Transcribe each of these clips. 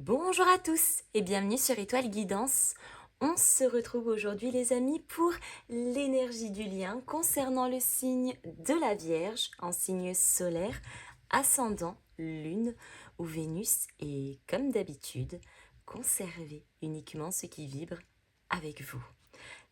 Bonjour à tous et bienvenue sur Étoile Guidance. On se retrouve aujourd'hui les amis pour l'énergie du lien concernant le signe de la Vierge en signe solaire, ascendant, lune ou Vénus et comme d'habitude, conservez uniquement ce qui vibre avec vous.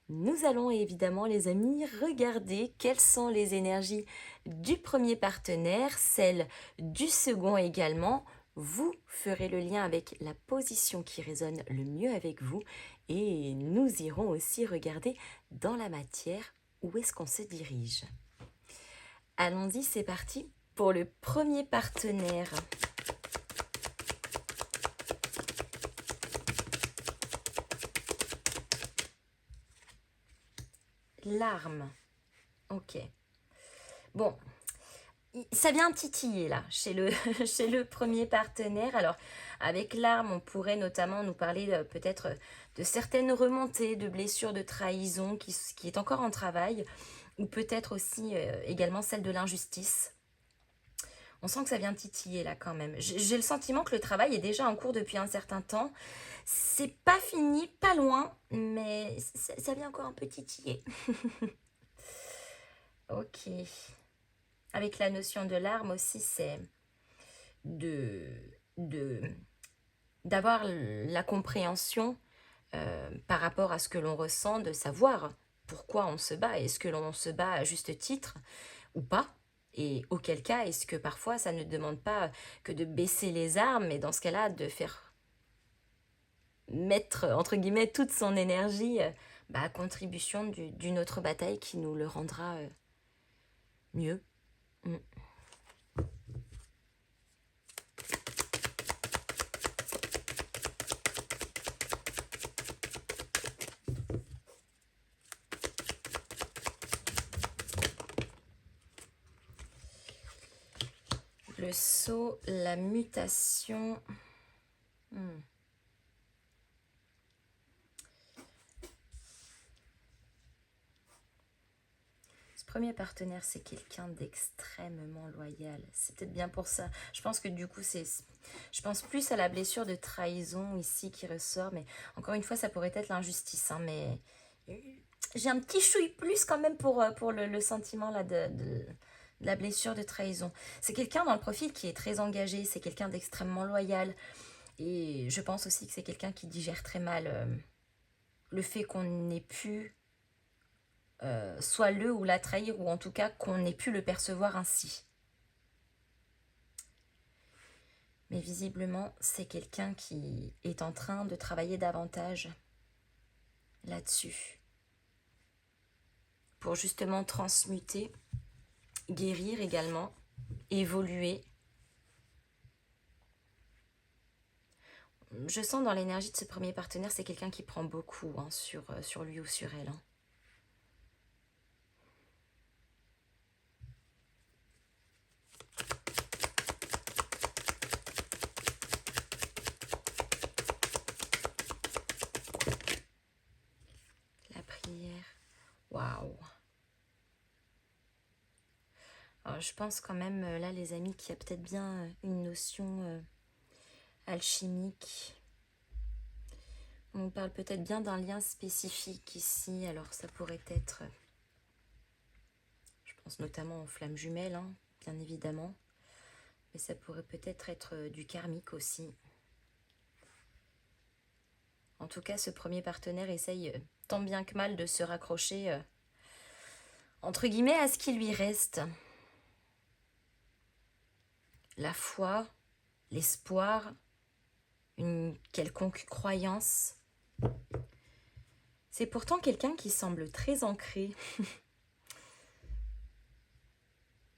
Nous allons évidemment les amis regarder quelles sont les énergies du premier partenaire, celles du second également. Vous ferez le lien avec la position qui résonne le mieux avec vous et nous irons aussi regarder dans la matière où est-ce qu'on se dirige. Allons-y, c'est parti pour le premier partenaire. L'arme. Ok. Bon, ça vient titiller là, chez le premier partenaire. Alors, avec l'arme, on pourrait notamment nous parler peut-être de certaines remontées, de blessures, de trahison qui est encore en travail, ou peut-être aussi également celle de l'injustice. On sent que ça vient titiller là quand même. J'ai le sentiment que le travail est déjà en cours depuis un certain temps. C'est pas fini, pas loin, mais ça vient encore un peu titiller. Ok. Avec la notion de l'arme aussi, c'est d'avoir la compréhension par rapport à ce que l'on ressent, de savoir pourquoi on se bat. Est-ce que l'on se bat à juste titre ou pas? Et auquel cas, est-ce que parfois ça ne demande pas que de baisser les armes, mais dans ce cas-là, de faire mettre, entre guillemets, toute son énergie à contribution d'une autre bataille qui nous le rendra mieux. Le saut, la mutation. Ce premier partenaire, c'est quelqu'un d'extrêmement loyal. C'est peut-être bien pour ça. Je pense que du coup, je pense plus à la blessure de trahison ici qui ressort. Mais encore une fois, ça pourrait être l'injustice. Hein, mais j'ai un petit chouille plus quand même pour le sentiment là de la blessure de trahison. C'est quelqu'un dans le profil qui est très engagé. C'est quelqu'un d'extrêmement loyal. Et je pense aussi que c'est quelqu'un qui digère très mal le fait qu'on n'ait pu soit le ou la trahir, ou en tout cas qu'on ait pu le percevoir ainsi. Mais visiblement, c'est quelqu'un qui est en train de travailler davantage là-dessus. Pour justement transmuter, guérir également, évoluer. Je sens dans l'énergie de ce premier partenaire, c'est quelqu'un qui prend beaucoup sur lui ou sur elle. Hein. La prière. Waouh. Alors, je pense quand même, là, les amis, qu'il y a peut-être bien une notion alchimique. On parle peut-être bien d'un lien spécifique ici. Alors, ça pourrait être, je pense notamment aux flammes jumelles, hein, bien évidemment. Mais ça pourrait peut-être être du karmique aussi. En tout cas, ce premier partenaire essaye tant bien que mal de se raccrocher, entre guillemets, à ce qui lui reste. La foi, l'espoir, une quelconque croyance. C'est pourtant quelqu'un qui semble très ancré.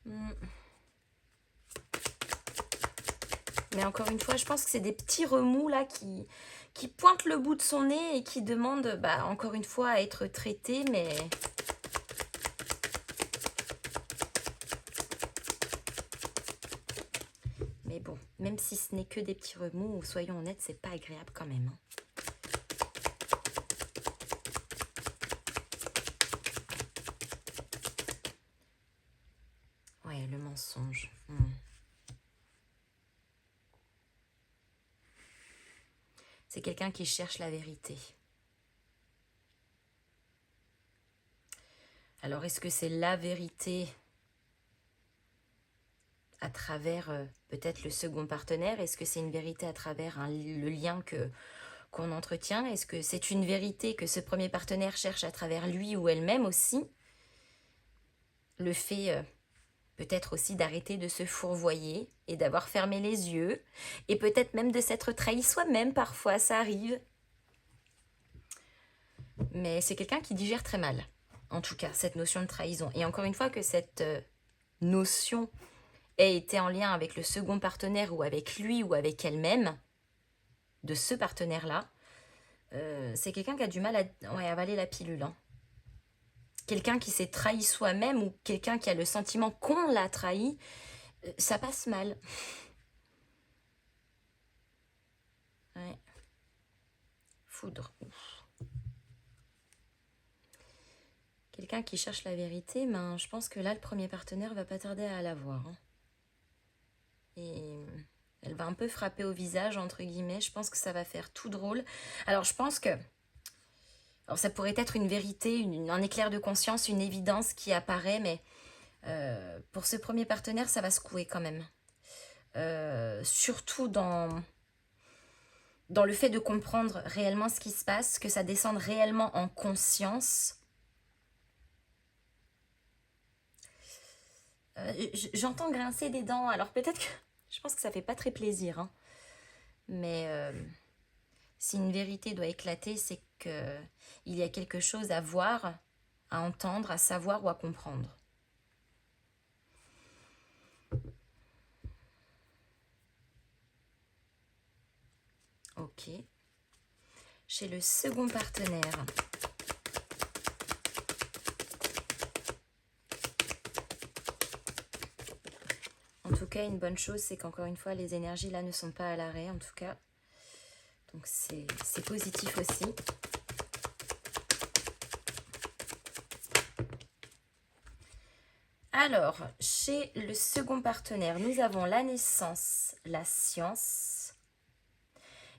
Mais encore une fois, je pense que c'est des petits remous là qui pointent le bout de son nez et qui demandent, encore une fois, à être traités, mais... Mais bon, même si ce n'est que des petits remous, soyons honnêtes, c'est pas agréable quand même. Hein. Ouais, le mensonge. C'est quelqu'un qui cherche la vérité. Alors, est-ce que c'est la vérité à travers peut-être le second partenaire? Est-ce que c'est une vérité à travers le lien qu'on entretient? Est-ce que c'est une vérité que ce premier partenaire cherche à travers lui ou elle-même aussi? Le fait peut-être aussi d'arrêter de se fourvoyer et d'avoir fermé les yeux et peut-être même de s'être trahi soi-même, parfois ça arrive. Mais c'est quelqu'un qui digère très mal, en tout cas, cette notion de trahison. Et encore une fois que cette notion ait été en lien avec le second partenaire ou avec lui ou avec elle-même, de ce partenaire-là, c'est quelqu'un qui a du mal à avaler la pilule. Hein. Quelqu'un qui s'est trahi soi-même ou quelqu'un qui a le sentiment qu'on l'a trahi, ça passe mal. Ouais. Foudre. Quelqu'un qui cherche la vérité, ben, je pense que là, le premier partenaire va pas tarder à l'avoir. Hein. Et elle va un peu frapper au visage, entre guillemets. Je pense que ça va faire tout drôle. Alors, je pense que... Alors, ça pourrait être une vérité, un éclair de conscience, une évidence qui apparaît, mais pour ce premier partenaire, ça va secouer quand même. Surtout dans le fait de comprendre réellement ce qui se passe, que ça descende réellement en conscience. J'entends grincer des dents, alors peut-être que... Je pense que ça fait pas très plaisir, hein. Mais si une vérité doit éclater, c'est que il y a quelque chose à voir, à entendre, à savoir ou à comprendre. Ok. Chez le second partenaire. En tout cas, une bonne chose, c'est qu'encore une fois, les énergies là ne sont pas à l'arrêt, en tout cas. Donc c'est positif aussi. Alors, chez le second partenaire, nous avons la naissance, la science.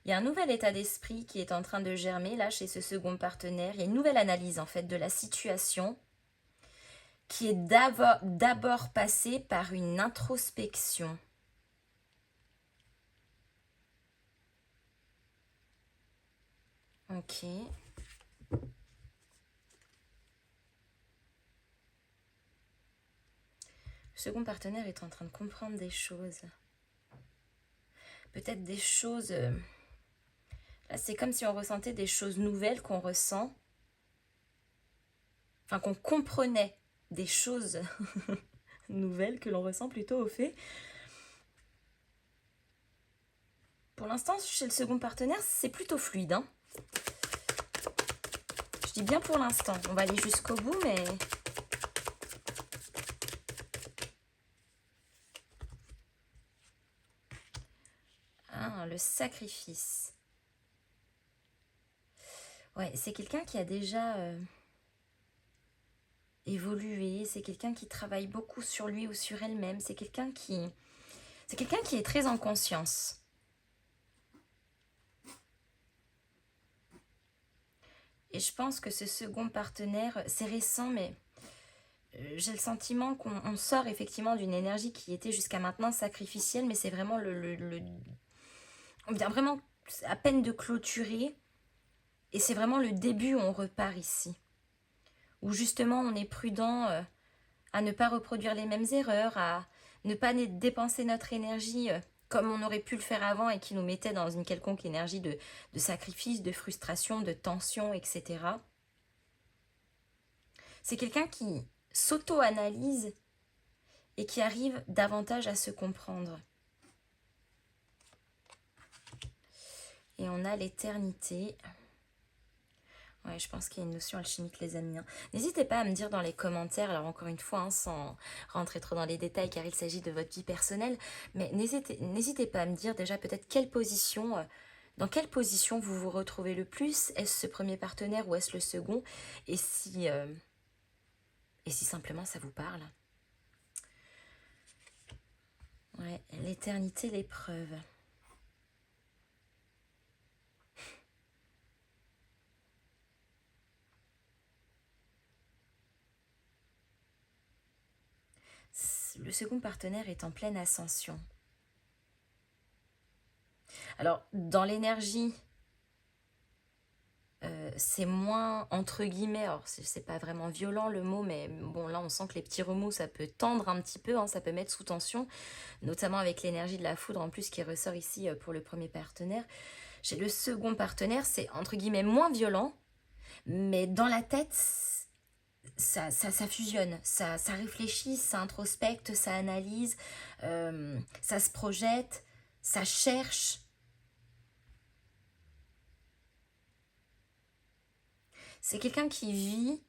Il y a un nouvel état d'esprit qui est en train de germer là chez ce second partenaire. Il y a une nouvelle analyse en fait de la situation qui est d'abord passée par une introspection. Ok. Le second partenaire est en train de comprendre des choses. Peut-être des choses... Là, c'est comme si on ressentait des choses nouvelles qu'on ressent. Enfin, qu'on comprenait des choses nouvelles que l'on ressent plutôt au fait. Pour l'instant, chez le second partenaire, c'est plutôt fluide. Hein. Je dis bien pour l'instant. On va aller jusqu'au bout, mais... Ah, le sacrifice. Ouais, c'est quelqu'un qui a déjà évolué. C'est quelqu'un qui travaille beaucoup sur lui ou sur elle-même. C'est quelqu'un qui est très en conscience. Et je pense que ce second partenaire, c'est récent, mais j'ai le sentiment qu'on sort effectivement d'une énergie qui était jusqu'à maintenant sacrificielle, mais c'est vraiment on vient vraiment à peine de clôturer, et c'est vraiment le début où on repart ici. Où justement on est prudent à ne pas reproduire les mêmes erreurs, à ne pas dépenser notre énergie comme on aurait pu le faire avant et qui nous mettait dans une quelconque énergie de sacrifice, de frustration, de tension, etc. C'est quelqu'un qui s'auto-analyse et qui arrive davantage à se comprendre. Et on a l'éternité. Ouais, je pense qu'il y a une notion alchimique, les amis. Hein. N'hésitez pas à me dire dans les commentaires, alors encore une fois, hein, sans rentrer trop dans les détails, car il s'agit de votre vie personnelle, mais n'hésitez pas à me dire déjà peut-être dans quelle position vous vous retrouvez le plus. Est-ce ce premier partenaire ou est-ce le second? Et si simplement ça vous parle. Ouais, l'éternité, l'épreuve. Le second partenaire est en pleine ascension. Alors, dans l'énergie, c'est moins, entre guillemets, alors c'est pas vraiment violent le mot, mais bon, là on sent que les petits remous, ça peut tendre un petit peu, hein, ça peut mettre sous tension, notamment avec l'énergie de la foudre en plus qui ressort ici pour le premier partenaire. Chez le second partenaire, c'est entre guillemets moins violent, mais dans la tête, ça fusionne, ça réfléchit, ça introspecte, ça analyse, ça se projette, ça cherche. C'est quelqu'un qui vit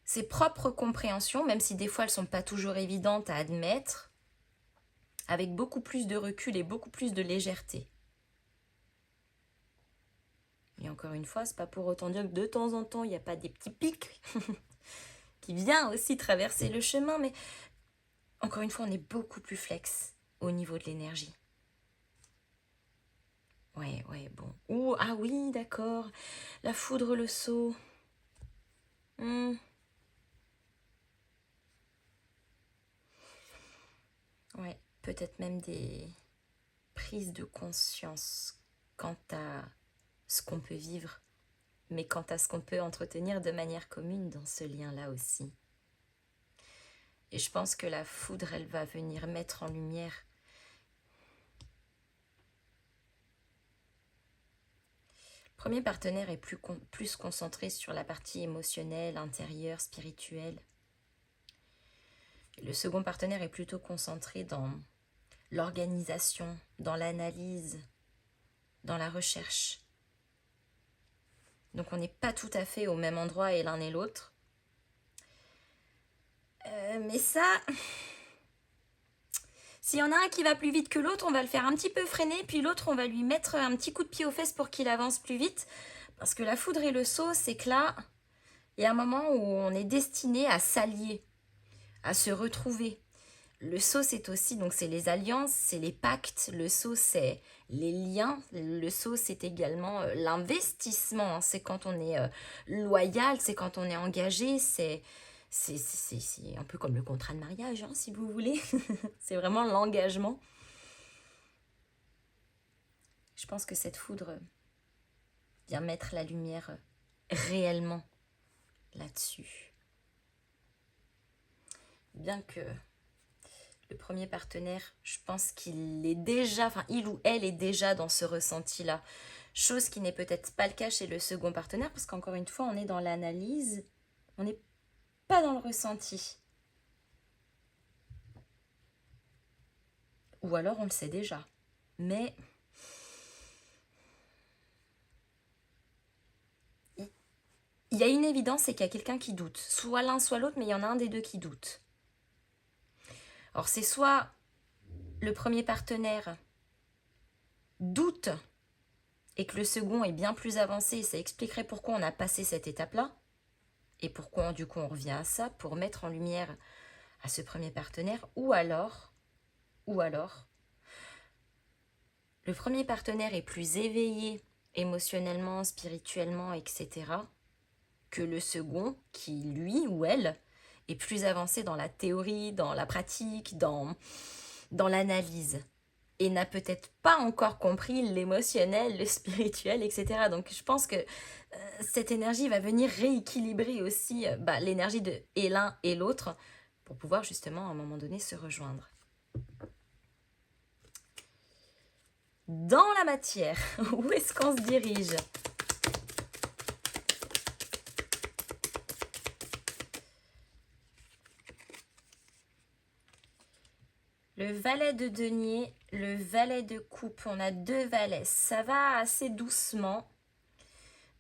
ses propres compréhensions, même si des fois elles ne sont pas toujours évidentes à admettre, avec beaucoup plus de recul et beaucoup plus de légèreté. Et encore une fois, c'est pas pour autant dire que de temps en temps, il n'y a pas des petits pics qui viennent aussi traverser le chemin, mais encore une fois, on est beaucoup plus flex au niveau de l'énergie. Ouais, bon. Ouh, ah oui, d'accord. La foudre, le sceau. Ouais, peut-être même des prises de conscience quant à ce qu'on peut vivre, mais quant à ce qu'on peut entretenir de manière commune dans ce lien-là aussi. Et je pense que la foudre, elle va venir mettre en lumière le premier partenaire est plus concentré sur la partie émotionnelle, intérieure, spirituelle. Le second partenaire est plutôt concentré dans l'organisation, dans l'analyse, dans la recherche. Donc on n'est pas tout à fait au même endroit et l'un et l'autre. Mais ça, s'il y en a un qui va plus vite que l'autre, on va le faire un petit peu freiner, puis l'autre, on va lui mettre un petit coup de pied aux fesses pour qu'il avance plus vite. Parce que la foudre et le sceau, c'est que là, il y a un moment où on est destiné à s'allier, à se retrouver. Le sceau, c'est aussi, donc c'est les alliances, c'est les pactes. Le sceau, c'est les liens. Le sceau, c'est également l'investissement. C'est quand on est loyal, c'est quand on est engagé, c'est un peu comme le contrat de mariage, hein, si vous voulez. C'est vraiment l'engagement. Je pense que cette foudre vient mettre la lumière réellement là-dessus. Bien que le premier partenaire, je pense qu'il est déjà, enfin il ou elle est déjà dans ce ressenti-là. Chose qui n'est peut-être pas le cas chez le second partenaire, parce qu'encore une fois, on est dans l'analyse, on n'est pas dans le ressenti. Ou alors on le sait déjà. Mais il y a une évidence, c'est qu'il y a quelqu'un qui doute. Soit l'un, soit l'autre, mais il y en a un des deux qui doute. Alors c'est soit le premier partenaire doute et que le second est bien plus avancé, ça expliquerait pourquoi on a passé cette étape-là et pourquoi du coup on revient à ça pour mettre en lumière à ce premier partenaire, ou alors, le premier partenaire est plus éveillé émotionnellement, spirituellement, etc. que le second qui, lui ou elle, est plus avancé dans la théorie, dans la pratique, dans l'analyse. Et n'a peut-être pas encore compris l'émotionnel, le spirituel, etc. Donc je pense que cette énergie va venir rééquilibrer aussi l'énergie de et l'un et l'autre pour pouvoir justement à un moment donné se rejoindre. Dans la matière, où est-ce qu'on se dirige ? Le valet de denier, le valet de coupe, on a deux valets. Ça va assez doucement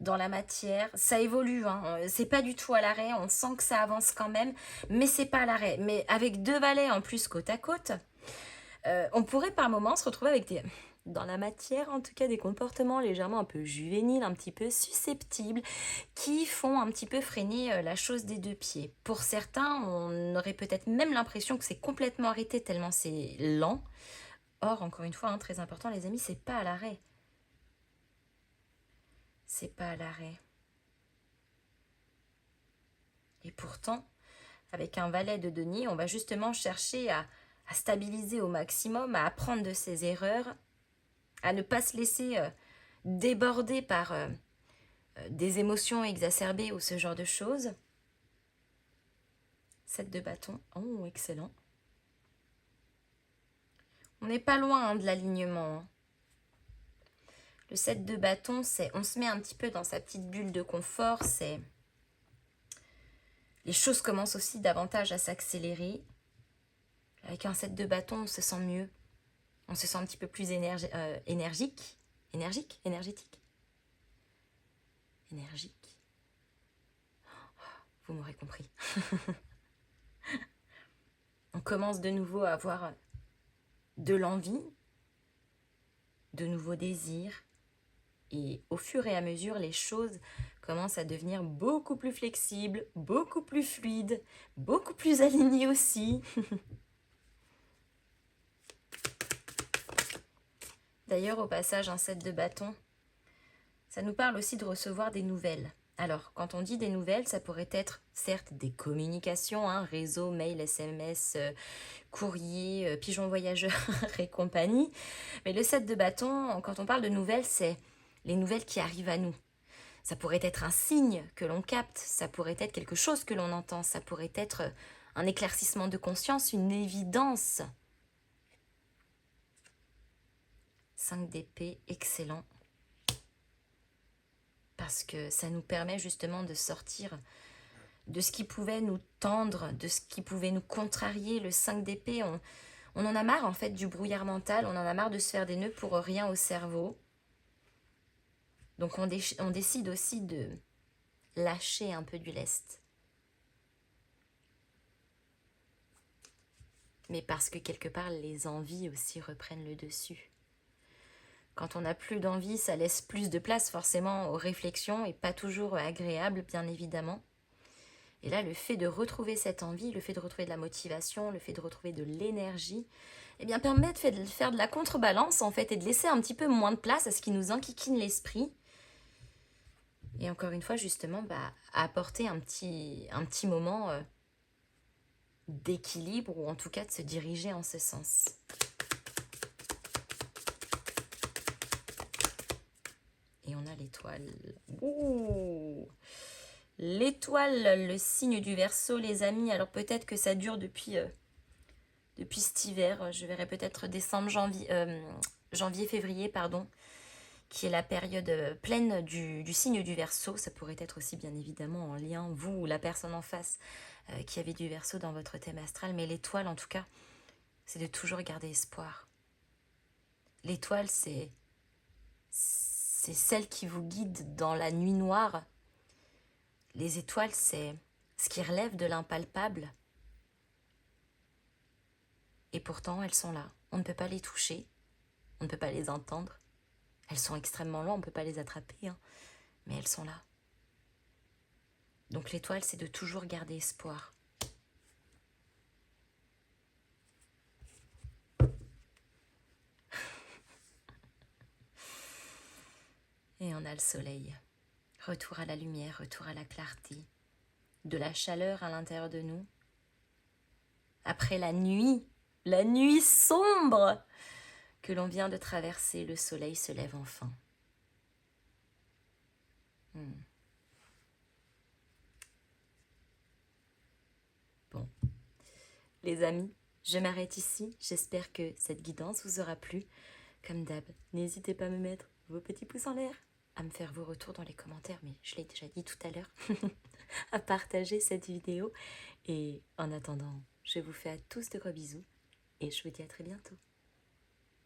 dans la matière. Ça évolue, hein. C'est pas du tout à l'arrêt. On sent que ça avance quand même, mais c'est pas à l'arrêt. Mais avec deux valets en plus côte à côte, on pourrait par moments se retrouver avec dans la matière en tout cas des comportements légèrement un peu juvéniles, un petit peu susceptibles, qui font un petit peu freiner la chose des deux pieds. Pour certains, on aurait peut-être même l'impression que c'est complètement arrêté tellement c'est lent. Or, encore une fois, hein, très important les amis, c'est pas à l'arrêt. C'est pas à l'arrêt. Et pourtant, avec un valet de denier, on va justement chercher à stabiliser au maximum, à apprendre de ses erreurs, à ne pas se laisser déborder par des émotions exacerbées ou ce genre de choses. 7 de bâton, oh excellent. On n'est pas loin hein, de l'alignement. Hein. Le 7 de bâton, c'est on se met un petit peu dans sa petite bulle de confort, c'est les choses commencent aussi davantage à s'accélérer. Avec un 7 de bâton, on se sent mieux. On se sent un petit peu plus énergique. Énergique? Énergétique? Énergique. Vous m'aurez compris. On commence de nouveau à avoir de l'envie, de nouveaux désirs. Et au fur et à mesure, les choses commencent à devenir beaucoup plus flexibles, beaucoup plus fluides, beaucoup plus alignées aussi. D'ailleurs, au passage, un 7 de bâton, ça nous parle aussi de recevoir des nouvelles. Alors, quand on dit des nouvelles, ça pourrait être certes des communications, hein, réseau, mail, SMS, courrier, pigeon voyageur et compagnie. Mais le 7 de bâton, quand on parle de nouvelles, c'est les nouvelles qui arrivent à nous. Ça pourrait être un signe que l'on capte, ça pourrait être quelque chose que l'on entend, ça pourrait être un éclaircissement de conscience, une évidence. 5 d'épée, excellent. Parce que ça nous permet justement de sortir de ce qui pouvait nous tendre, de ce qui pouvait nous contrarier. Le 5 d'épée, on en a marre en fait du brouillard mental, on en a marre de se faire des nœuds pour rien au cerveau. Donc on décide aussi de lâcher un peu du lest. Mais parce que quelque part, les envies aussi reprennent le dessus. Quand on n'a plus d'envie, ça laisse plus de place forcément aux réflexions et pas toujours agréable, bien évidemment. Et là, le fait de retrouver cette envie, le fait de retrouver de la motivation, le fait de retrouver de l'énergie, eh bien, permet de faire de la contrebalance, en fait, et de laisser un petit peu moins de place à ce qui nous enquiquine l'esprit. Et encore une fois, justement, apporter un petit moment d'équilibre, ou en tout cas de se diriger en ce sens. Et on a l'étoile. Ouh! L'étoile, le signe du Verseau, les amis. Alors peut-être que ça dure depuis cet hiver. Je verrai peut-être décembre, janvier, février, pardon, qui est la période pleine du signe du Verseau. Ça pourrait être aussi bien évidemment en lien, vous ou la personne en face qui avait du Verseau dans votre thème astral. Mais l'étoile, en tout cas, c'est de toujours garder espoir. L'étoile, c'est celle qui vous guide dans la nuit noire. Les étoiles, c'est ce qui relève de l'impalpable. Et pourtant, elles sont là. On ne peut pas les toucher, on ne peut pas les entendre. Elles sont extrêmement loin, on ne peut pas les attraper, hein, mais elles sont là. Donc l'étoile, c'est de toujours garder espoir. Et on a le soleil. Retour à la lumière, retour à la clarté, de la chaleur à l'intérieur de nous. Après la nuit sombre que l'on vient de traverser, le soleil se lève enfin. Bon, les amis, je m'arrête ici. J'espère que cette guidance vous aura plu. Comme d'hab, n'hésitez pas à me mettre vos petits pouces en l'air, à me faire vos retours dans les commentaires, mais je l'ai déjà dit tout à l'heure, à partager cette vidéo. Et en attendant, je vous fais à tous de gros bisous et je vous dis à très bientôt.